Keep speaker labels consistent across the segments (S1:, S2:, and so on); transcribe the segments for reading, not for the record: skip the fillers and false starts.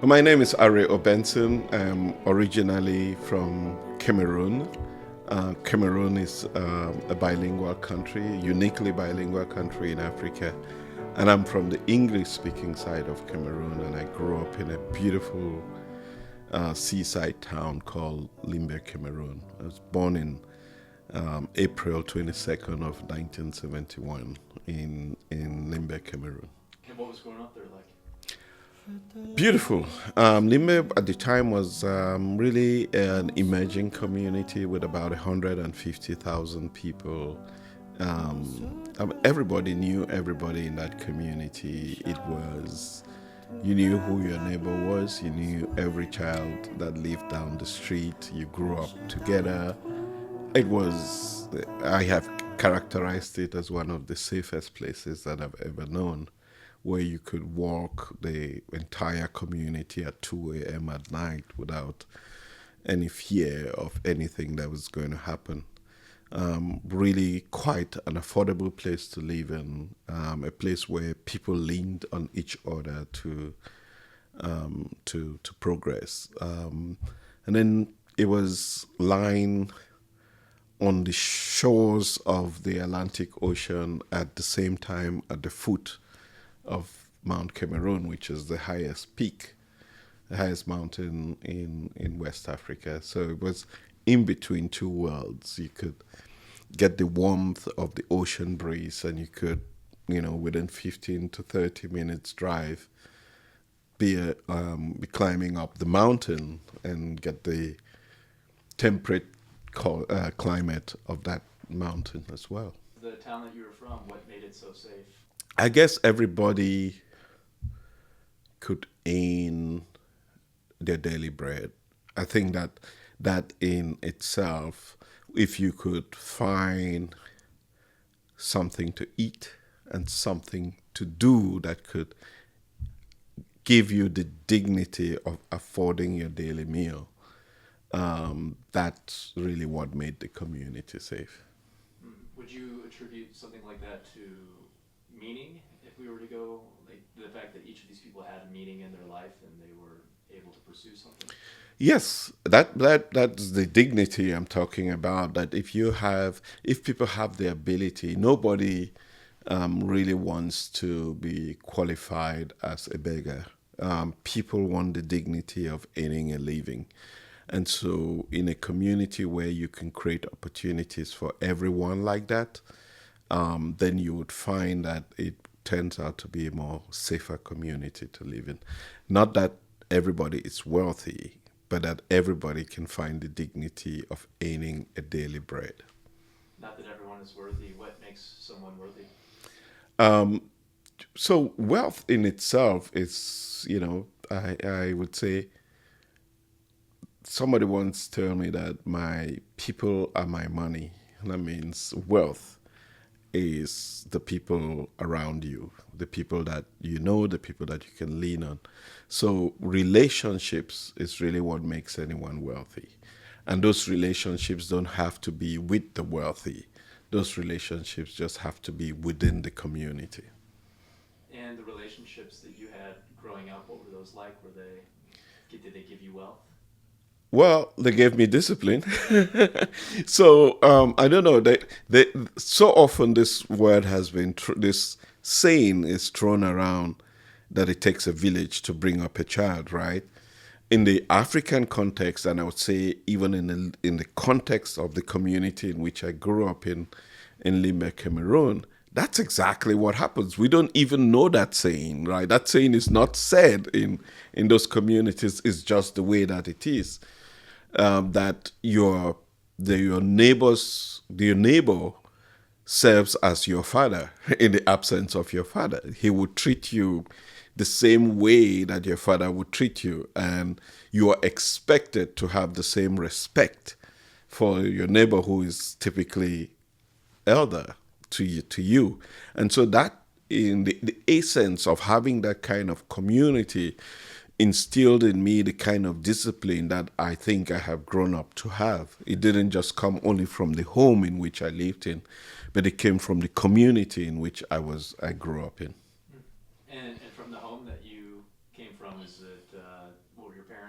S1: My name is Are Obenson. I'm originally from Cameroon. Cameroon is a bilingual country, uniquely bilingual country in Africa. And I'm from the English speaking side of Cameroon, and I grew up in a beautiful seaside town called Limbe, Cameroon. I was born in April 22nd of 1971 in Limbe, Cameroon.
S2: And what was growing up there like?
S1: Beautiful. Limbe at the time was really an emerging community with about 150,000 people. Everybody knew everybody in that community. You knew who your neighbor was, you knew every child that lived down the street, you grew up together. I have characterized it as one of the safest places that I've ever known, where you could walk the entire community at 2 a.m. at night without any fear of anything that was going to happen. Really quite an affordable place to live in, a place where people leaned on each other to progress. And then it was lying on the shores of the Atlantic Ocean at the same time at the foot of Mount Cameroon, which is the highest peak, the highest mountain in West Africa. So it was in between two worlds. You could get the warmth of the ocean breeze, and you could, within 15 to 30 minutes drive, be climbing up the mountain and get the temperate climate of that mountain as well.
S2: The town that you were from, what made it so safe?
S1: I guess everybody could earn their daily bread. I think that in itself, if you could find something to eat and something to do that could give you the dignity of affording your daily meal, that's really what made the community safe.
S2: Would you attribute something like that to meaning? If we were to go, like the fact that each of these people had a meaning in their life and they were able to pursue something?
S1: Yes, that's the dignity I'm talking about. That if people have the ability, nobody really wants to be qualified as a beggar. People want the dignity of earning a living. And so in a community where you can create opportunities for everyone like that, then you would find that it turns out to be a more safer community to live in. Not that everybody is wealthy, but that everybody can find the dignity of earning a daily bread.
S2: Not that everyone is worthy. What makes someone worthy?
S1: So wealth in itself is, I would say, somebody once told me that my people are my money. And that means wealth is the people around you, the people that you know, the people that you can lean on. So relationships is really what makes anyone wealthy. And those relationships don't have to be with the wealthy. Those relationships just have to be within the community.
S2: And the relationships that you had growing up, what were those like? Did they give you wealth?
S1: Well, they gave me discipline. So I don't know. They so often this word has been this saying is thrown around that it takes a village to bring up a child, right? In the African context, and I would say even in the context of the community in which I grew up in Limbe, Cameroon, that's exactly what happens. We don't even know that saying, right? That saying is not said in those communities. It's just the way that it is. That your neighbor serves as your father in the absence of your father. He would treat you the same way that your father would treat you, and you are expected to have the same respect for your neighbor who is typically elder to you. And so that in the essence of having that kind of community instilled in me the kind of discipline that I think I have grown up to have. It didn't just come only from the home in which I lived in, but it came from the community in which I grew up in.
S2: And from the home that you came from, is it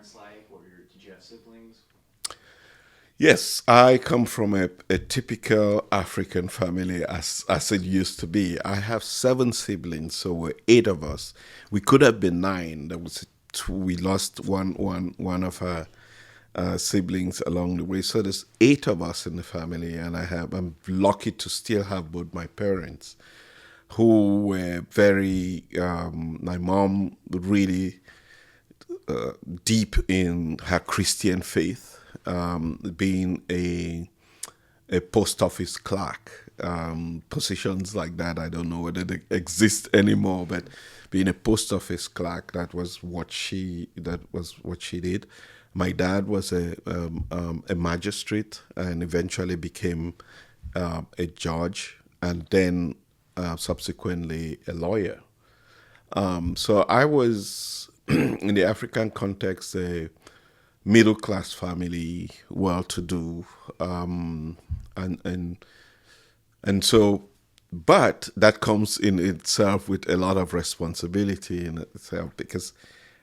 S2: parents like? Did you have siblings?
S1: Yes, I come from a typical African family as it used to be. I have seven siblings, so we're eight of us. We could have been nine. We lost one of our siblings along the way. So there's eight of us in the family, and I'm lucky to still have both my parents, who were very. My mom really deep in her Christian faith, being a post office clerk. Positions like that, I don't know whether they exist anymore, but being a post office clerk, that was what she did. My dad was a magistrate and eventually became a judge, and then subsequently a lawyer. So I was, in the African context, a middle class family, well to do, and and and so, but that comes in itself with a lot of responsibility in itself, because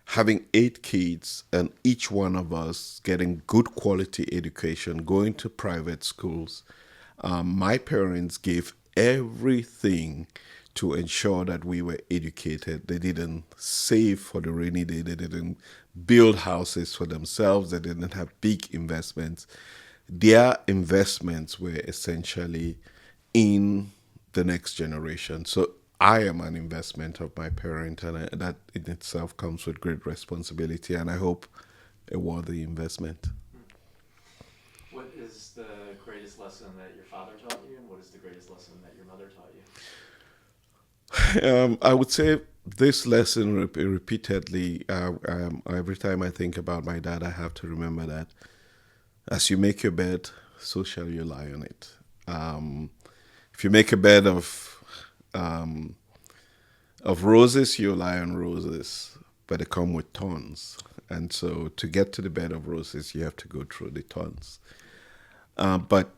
S1: having eight kids and each one of us getting good quality education, going to private schools, my parents gave everything to ensure that we were educated. They didn't save for the rainy day. They didn't build houses for themselves. They didn't have big investments. Their investments were essentially in the next generation. So I am an investment of my parent, and that in itself comes with great responsibility, and I hope a worthy investment.
S2: What is the greatest lesson that your father taught you, and what is the greatest lesson that your mother taught you?
S1: I would say this lesson repeatedly. Every time I think about my dad, I have to remember that as you make your bed, so shall you lie on it. If you make a bed of roses, you lie on roses, but they come with thorns. And so, to get to the bed of roses, you have to go through the thorns. But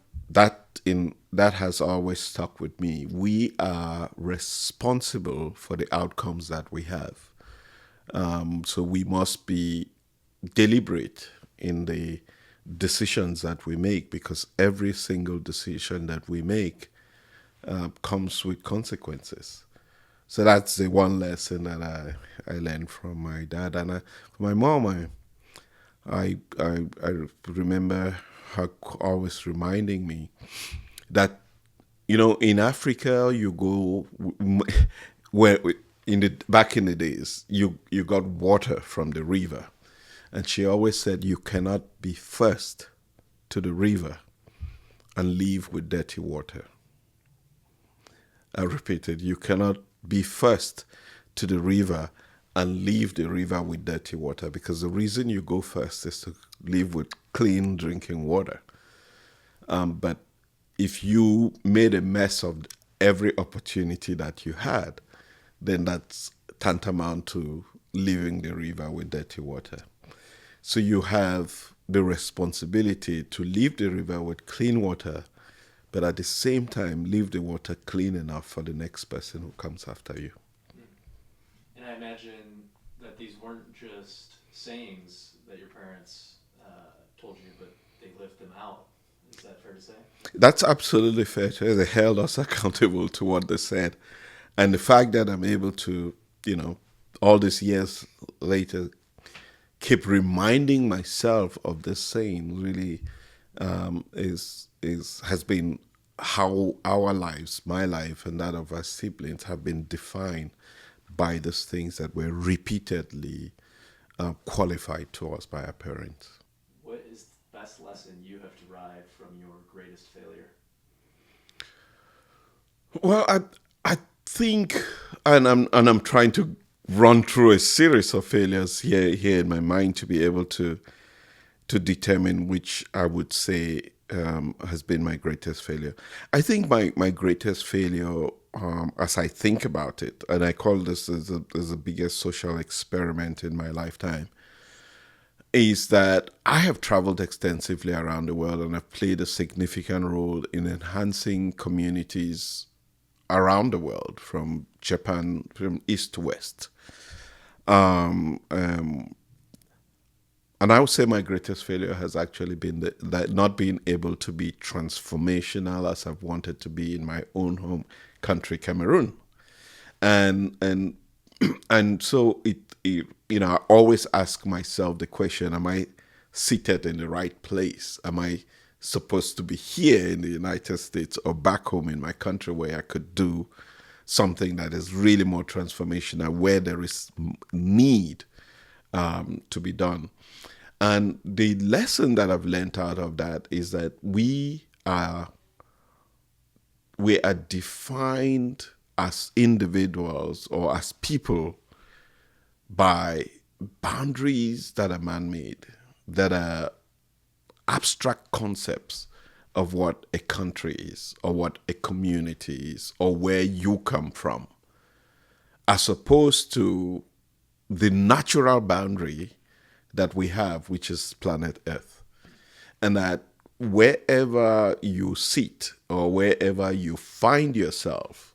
S1: that has always stuck with me. We are responsible for the outcomes that we have. So we must be deliberate in the decisions that we make, because every single decision that we make comes with consequences. So that's the one lesson that I learned from my dad. And for my mom, I remember her always reminding me that, in Africa you go where in the back in the days you got water from the river, and she always said you cannot be first to the river and leave with dirty water. I repeated, you cannot be first to the river and leave the river with dirty water, because the reason you go first is to leave with clean drinking water. But if you made a mess of every opportunity that you had, then that's tantamount to leaving the river with dirty water. So you have the responsibility to leave the river with clean water, but at the same time, leave the water clean enough for the next person who comes after you.
S2: And I imagine that these weren't just sayings that your parents told you, but they lived them out. Is that fair to say?
S1: That's absolutely fair. They held us accountable to what they said. And the fact that I'm able to, all these years later, keep reminding myself of this saying really has been how our lives, my life and that of our siblings, have been defined by these things that were repeatedly qualified to us by our parents.
S2: What is the best lesson you have derived from your greatest failure?
S1: Well, I think, and I'm trying to run through a series of failures here in my mind to be able to determine which I would say has been my greatest failure. I think my greatest failure, as I think about it, and I call this as the biggest social experiment in my lifetime, is that I have traveled extensively around the world and have played a significant role in enhancing communities around the world, from Japan, from east to west. Um, um, And I would say my greatest failure has actually been that not being able to be transformational as I've wanted to be in my own home country, Cameroon. And and so I always ask myself the question: am I seated in the right place? Am I supposed to be here in the United States or back home in my country where I could do something that is really more transformational, where there is need to be done? And the lesson that I've learned out of that is that we are defined as individuals or as people by boundaries that are man-made, that are abstract concepts of what a country is or what a community is or where you come from, as opposed to the natural boundary that we have, which is planet Earth. And that wherever you sit or wherever you find yourself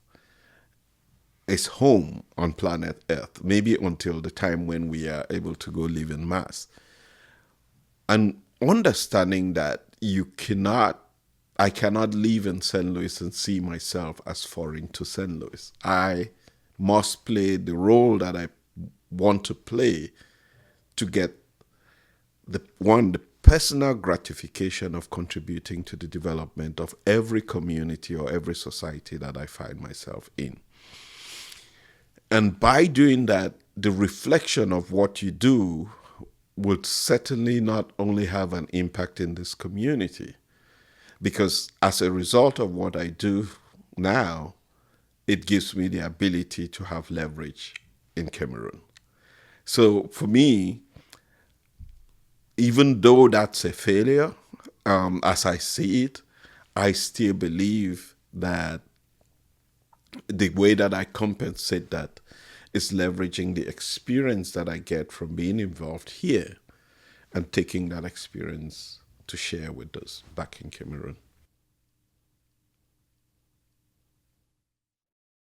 S1: is home on planet Earth, maybe until the time when we are able to go live in Mars. And understanding that I cannot live in St. Louis and see myself as foreign to St. Louis. I must play the role that I want to play to get the personal gratification of contributing to the development of every community or every society that I find myself in. And by doing that, the reflection of what you do would certainly not only have an impact in this community, because as a result of what I do now, it gives me the ability to have leverage in Cameroon. So for me, even though that's a failure, as I see it, I still believe that the way that I compensate that is leveraging the experience that I get from being involved here and taking that experience to share with us back in Cameroon.